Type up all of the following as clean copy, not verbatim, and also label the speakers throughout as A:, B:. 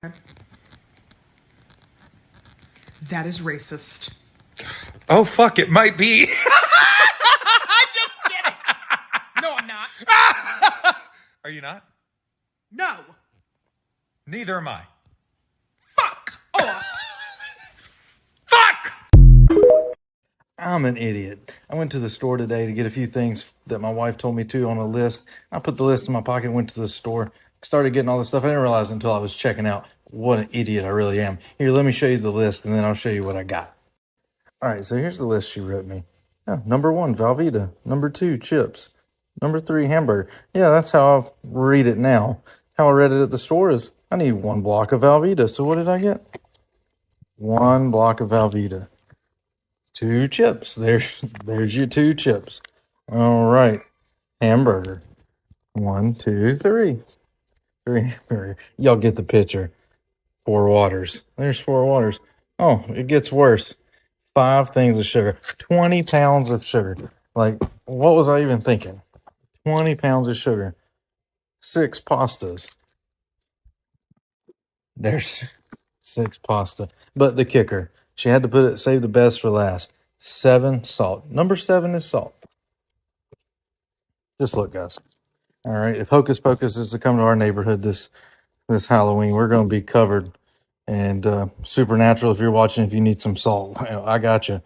A: That is racist.
B: Oh, fuck, it might be.
A: Just kidding. No, I'm not.
B: Are you not?
A: No.
B: Neither am I.
A: Fuck off.
B: Fuck!
C: I'm an idiot. I went to the store today to get a few things that my wife told me to on a list. I put the list in my pocket, went to the store, started getting all this stuff. I didn't realize until I was checking out what an idiot I really am. Here, let me show you the list, and then I'll show you what I got. All right, so here's the list she wrote me. Oh, number 1, Velveeta. Number 2, chips. Number 3, hamburger. Yeah, that's how I read it now. How I read it at the store is, I need 1 block of Velveeta. So what did I get? 1 block of Velveeta. 2 chips. There's your 2 chips. All right. Hamburger. 1, 2, 3. 3 hamburger. Y'all get the picture. 4 waters. There's 4 waters. Oh, it gets worse. 5 things of sugar. 20 pounds of sugar. Like, what was I even thinking? 20 pounds of sugar. 6 pastas. There's 6 pasta. But the kicker, she had to save the best for last. 7 salt. Number 7 is salt. Just look, guys. All right. If Hocus Pocus is to come to our neighborhood this Halloween, we're going to be covered. And Supernatural, if you're watching, if you need some salt, I got you.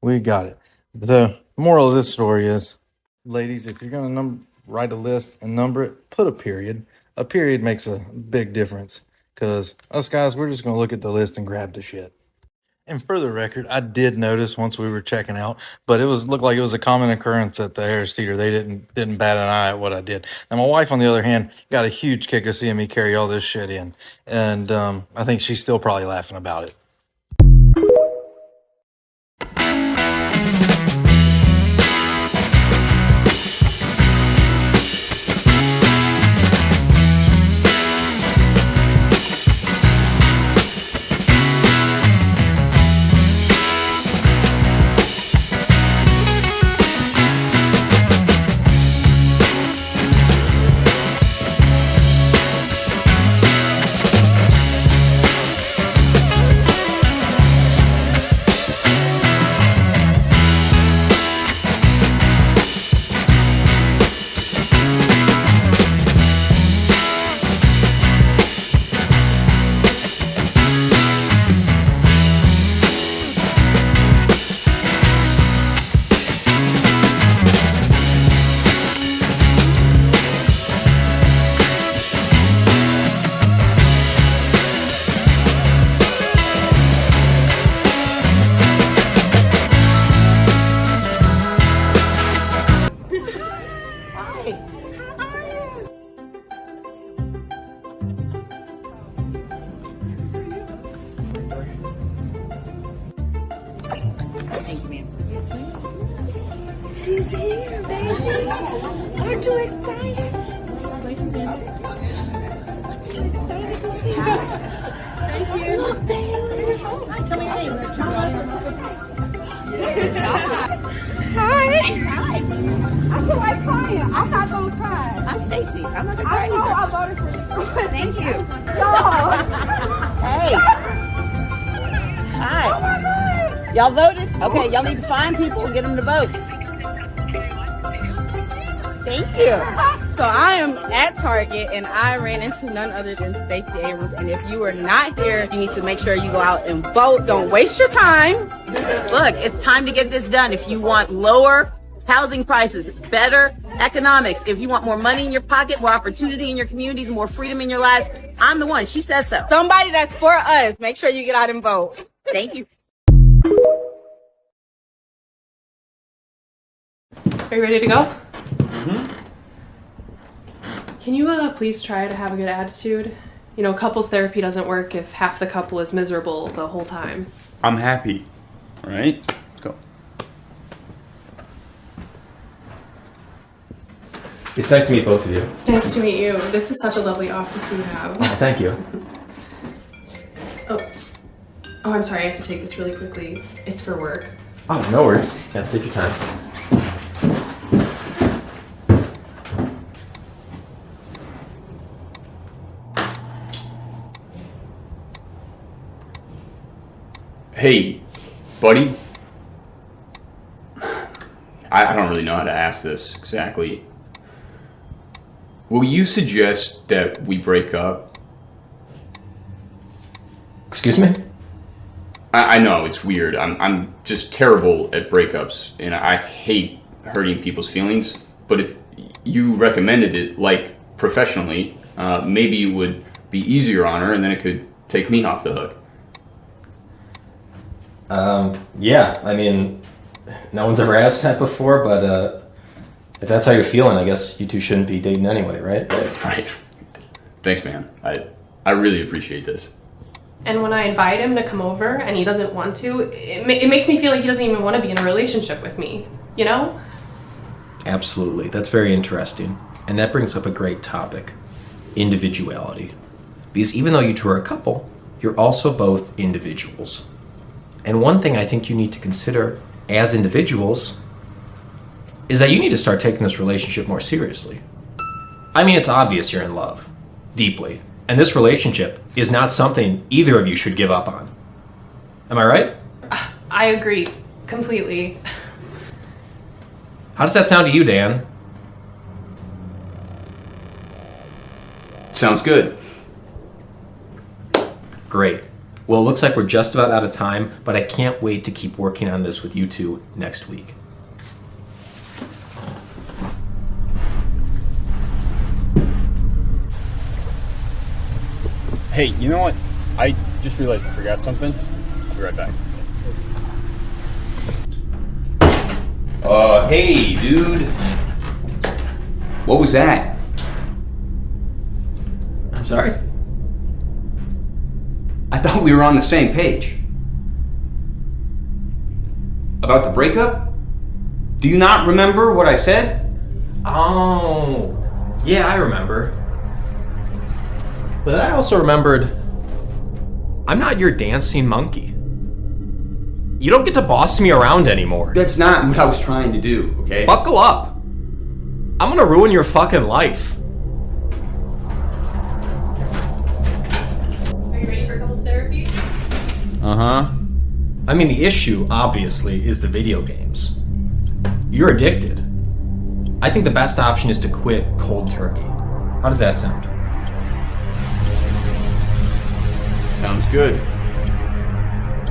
C: We got it. The moral of this story is, ladies, if you're going to write a list and number it, put a period. A period makes a big difference. Because us guys, we're just going to look at the list and grab the shit. And for the record, I did notice once we were checking out, but looked like it was a common occurrence at the Harris Theater. They didn't bat an eye at what I did. And my wife, on the other hand, got a huge kick of seeing me carry all this shit in. And I think she's still probably laughing about it.
D: She's here, baby. Aren't you excited? Aren't you excited to see her? Thank you. Look, baby. Tell me your name. Hi. I feel like crying. I'm not going to cry. I'm Stacy. I'm not going to cry either. I voted for you. Thank you. Hey. Hi. Oh my God. Y'all voted? Okay, y'all need to find people and get them to vote. Thank you. So I am at Target and I ran into none other than Stacey Abrams. And if you are not here, you need to make sure you go out and vote. Don't waste your time. Look, it's time to get this done. If you want lower housing prices, better economics, if you want more money in your pocket, more opportunity in your communities, more freedom in your lives, I'm the one. She says so. Somebody that's for us. Make sure you get out and vote. Thank you.
E: Are you ready to go? Can you please try to have a good attitude? You know, couples therapy doesn't work if half the couple is miserable the whole time.
F: I'm happy. All right? Let's go.
G: It's nice to meet both of you.
E: It's nice to meet you. This is such a lovely office you have.
G: Oh, thank you.
E: Oh, I'm sorry. I have to take this really quickly. It's for work.
G: Oh, no worries. Yeah, take your time.
F: Hey, buddy. I don't really know how to ask this exactly. Will you suggest that we break up?
G: Excuse me?
F: I know it's weird. I'm just terrible at breakups, and I hate hurting people's feelings. But if you recommended it, like professionally, maybe it would be easier on her, and then it could take me off the hook.
G: Yeah, I mean, no one's ever asked that before, but if that's how you're feeling, I guess you two shouldn't be dating anyway, right?
F: Right. Thanks, man. I really appreciate this.
E: And when I invite him to come over and he doesn't want to, it makes me feel like he doesn't even want to be in a relationship with me, you know?
G: Absolutely. That's very interesting. And that brings up a great topic, individuality. Because even though you two are a couple, you're also both individuals. And one thing I think you need to consider as individuals is that you need to start taking this relationship more seriously. I mean, it's obvious you're in love, deeply. And this relationship is not something either of you should give up on. Am I right?
E: I agree completely.
G: How does that sound to you, Dan?
F: Sounds good.
G: Great. Well, it looks like we're just about out of time, but I can't wait to keep working on this with you two next week.
H: Hey, you know what? I just realized I forgot something. I'll be right back.
F: Hey, dude. What was that?
G: I'm sorry?
F: I thought we were on the same page. About the breakup? Do you not remember what I said?
G: Oh, yeah, I remember. But I also remembered, I'm not your dancing monkey. You don't get to boss me around anymore.
F: That's not what I was trying to do, okay?
G: Buckle up. I'm gonna ruin your fucking life.
E: Are you ready for couples therapy?
H: Uh-huh.
G: I mean, the issue, obviously, is the video games. You're addicted. I think the best option is to quit cold turkey. How does that sound?
H: Sounds good.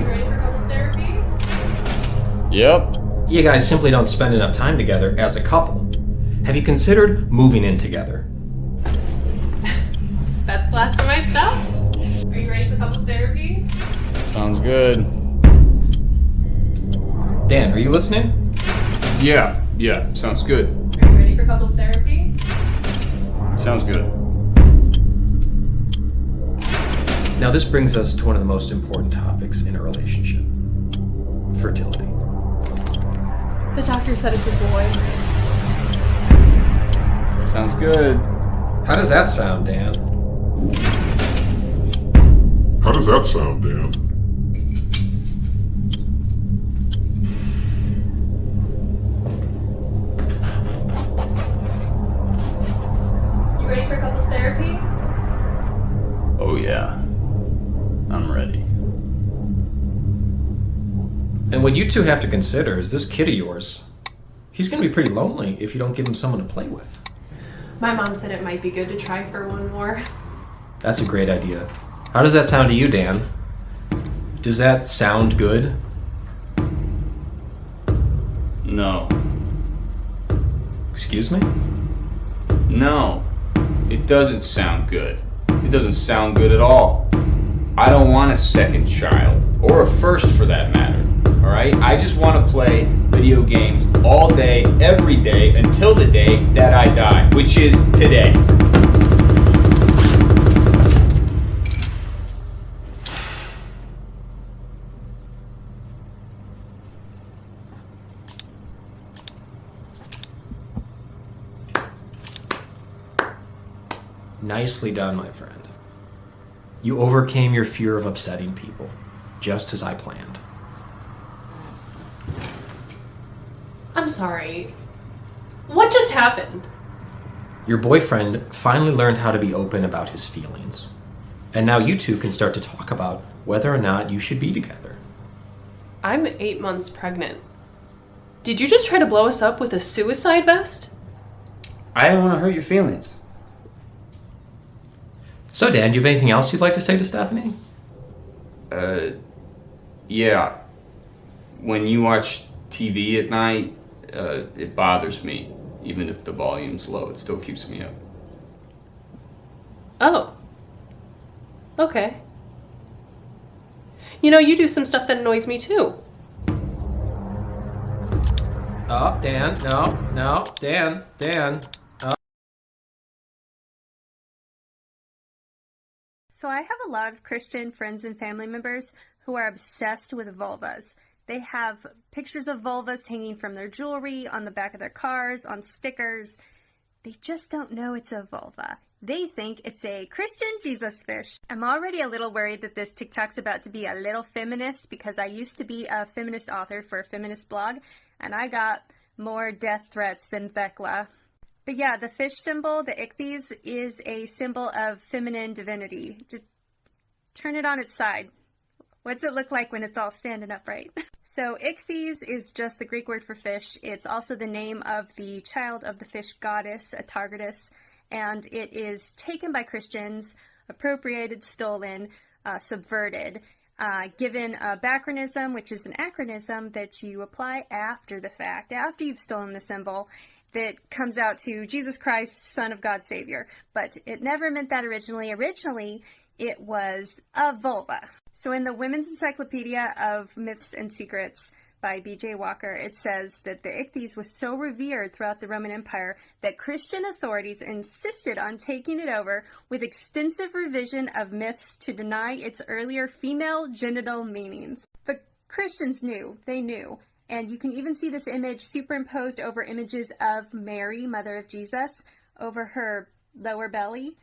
E: You ready for couples therapy?
H: Yep.
G: You guys simply don't spend enough time together as a couple. Have you considered moving in together?
E: That's the last of my stuff. Are you ready for couples therapy?
H: Sounds good.
G: Dan, are you listening?
F: Yeah, sounds good.
E: Are you ready for couples therapy?
F: Sounds good.
G: Now this brings us to one of the most important topics in a relationship. Fertility.
E: The doctor said it's a boy.
H: Sounds good.
G: How does that sound, Dan?
I: How does that sound, Dan?
E: You ready for couples therapy?
F: Oh yeah. I'm ready.
G: And what you two have to consider is this kid of yours, he's going to be pretty lonely if you don't give him someone to play with.
E: My mom said it might be good to try for one more.
G: That's a great idea. How does that sound to you, Dan? Does that sound good?
F: No.
G: Excuse me?
F: No. It doesn't sound good. It doesn't sound good at all. I don't want a second child, or a first for that matter. Alright? I just want to play video games all day, every day, until the day that I die, which is today.
G: Nicely done, my friend. You overcame your fear of upsetting people, just as I planned.
E: I'm sorry. What just happened?
G: Your boyfriend finally learned how to be open about his feelings. And now you two can start to talk about whether or not you should be together.
E: I'm 8 months pregnant. Did you just try to blow us up with a suicide vest?
F: I didn't want to hurt your feelings.
G: So, Dan, do you have anything else you'd like to say to Stephanie?
F: Yeah. When you watch TV at night, it bothers me. Even if the volume's low, it still keeps me up.
E: Oh. Okay. You know, you do some stuff that annoys me too.
G: Oh, Dan, no, Dan.
D: So I have a lot of Christian friends and family members who are obsessed with vulvas. They have pictures of vulvas hanging from their jewelry, on the back of their cars, on stickers. They just don't know it's a vulva. They think it's a Christian Jesus fish. I'm already a little worried that this TikTok's about to be a little feminist because I used to be a feminist author for a feminist blog, and I got more death threats than Thecla. But yeah, the fish symbol, the ichthyes, is a symbol of feminine divinity. Just turn it on its side. What's it look like when it's all standing upright? So ichthyes is just the Greek word for fish. It's also the name of the child of the fish goddess, Atargatis, and it is taken by Christians, appropriated, stolen, subverted, given a bacronism, which is an acronym that you apply after the fact, after you've stolen the symbol, that comes out to Jesus Christ, Son of God, Savior. But it never meant that originally. Originally, it was a vulva. So in the Women's Encyclopedia of Myths and Secrets by B.J. Walker, it says that the ichthyes was so revered throughout the Roman Empire that Christian authorities insisted on taking it over with extensive revision of myths to deny its earlier female genital meanings. But Christians knew. They knew. And you can even see this image superimposed over images of Mary, mother of Jesus, over her lower belly.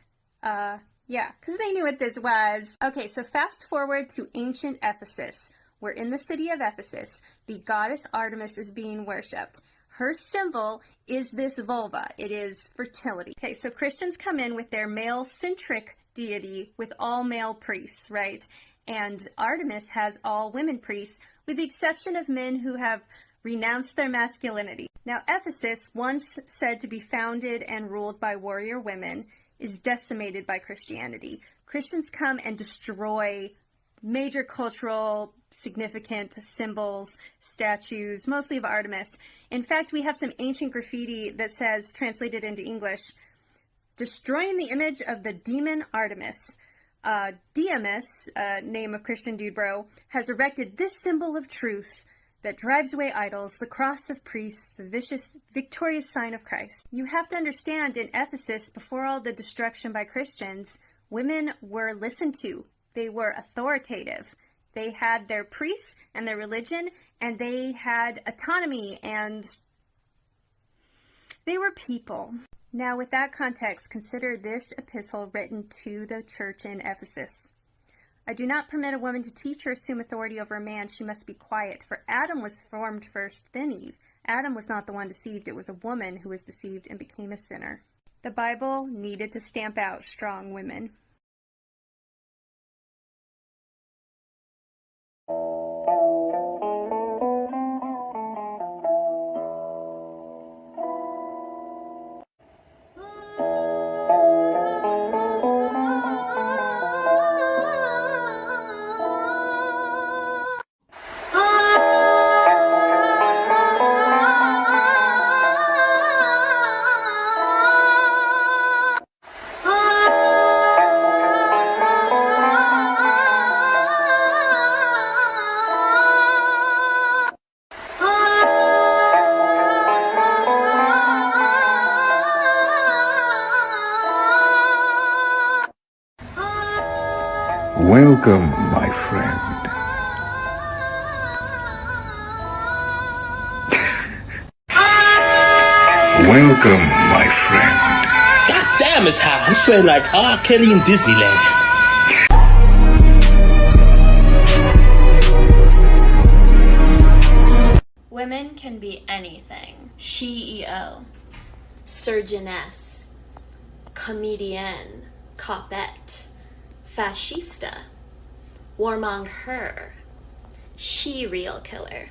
D: Yeah, because they knew what this was. Okay, so fast forward to ancient Ephesus. We're in the city of Ephesus. The goddess Artemis is being worshipped. Her symbol is this vulva. It is fertility. Okay, so Christians come in with their male-centric deity with all male priests, right? And Artemis has all women priests, with the exception of men who have renounced their masculinity. Now, Ephesus, once said to be founded and ruled by warrior women, is decimated by Christianity. Christians come and destroy major cultural significant symbols, statues, mostly of Artemis. In fact, we have some ancient graffiti that says, translated into English, destroying the image of the demon Artemis. Diamus, name of Christian dude bro, has erected this symbol of truth that drives away idols, the cross of priests, the victorious sign of Christ. You have to understand, in Ephesus, before all the destruction by Christians, women were listened to. They were authoritative. They had their priests and their religion, and they had autonomy, and they were people. Now, with that context, consider this epistle written to the church in Ephesus. I do not permit a woman to teach or assume authority over a man. She must be quiet. For Adam was formed first, then Eve. Adam was not the one deceived. It was a woman who was deceived and became a sinner. The Bible needed to stamp out strong women.
I: Welcome, my friend. Welcome, my friend.
J: God damn, it's hot. I'm sweating like R. Kelly in Disneyland.
K: Women can be anything. CEO, surgeoness, comedienne, copette, fascista, warmonger, she-real killer.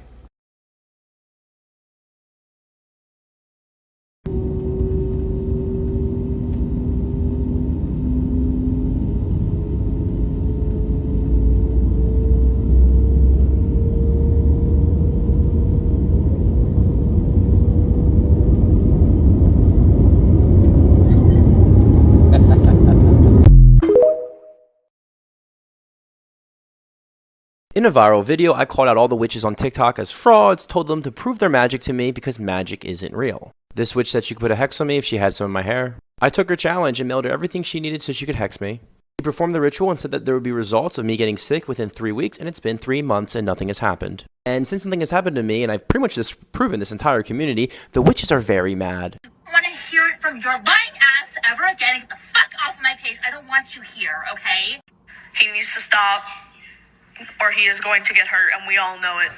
L: In a viral video, I called out all the witches on TikTok as frauds, told them to prove their magic to me because magic isn't real. This witch said she could put a hex on me if she had some of my hair. I took her challenge and mailed her everything she needed so she could hex me. She performed the ritual and said that there would be results of me getting sick within 3 weeks, and it's been 3 months and nothing has happened. And since nothing has happened to me, and I've pretty much disproven this entire community, the witches are very mad.
M: I want to hear it from your lying ass ever again. Get the fuck off my page. I don't want you here, okay?
N: He needs to stop, or he is going to get hurt, and we all know it.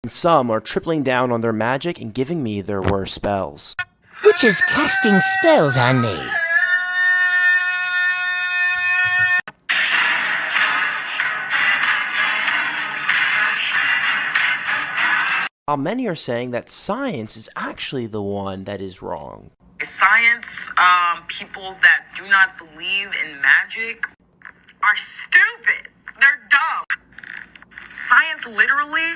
L: And some are tripling down on their magic and giving me their worst spells.
O: Witches casting spells on me.
L: While many are saying that science is actually the one that is wrong.
N: Science, people that do not believe in magic are stupid. They're dumb. Science literally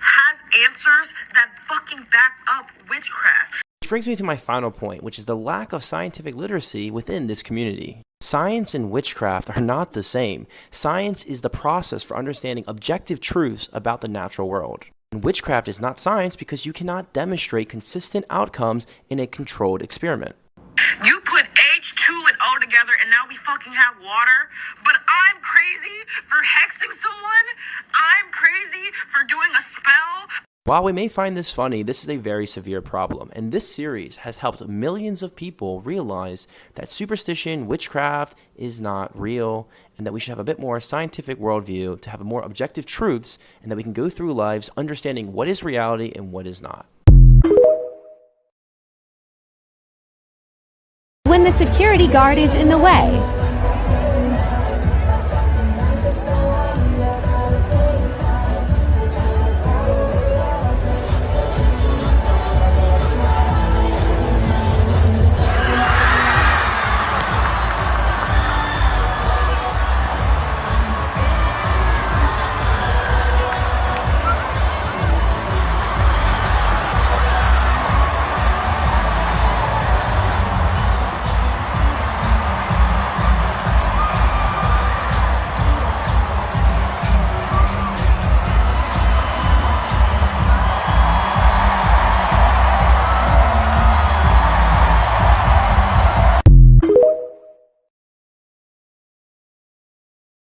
N: has answers that fucking back up witchcraft.
L: Which brings me to my final point, which is the lack of scientific literacy within this community. Science and witchcraft are not the same. Science is the process for understanding objective truths about the natural world. And witchcraft is not science because you cannot demonstrate consistent outcomes in a controlled experiment.
N: You put H2 and O together and now we fucking have water, but I'm crazy for hexing someone? I'm crazy for doing a spell?
L: While we may find this funny, this is a very severe problem, and this series has helped millions of people realize that superstition, witchcraft is not real, and that we should have a bit more scientific worldview to have more objective truths, and that we can go through lives understanding what is reality and what is not.
P: When the security guard is in the way,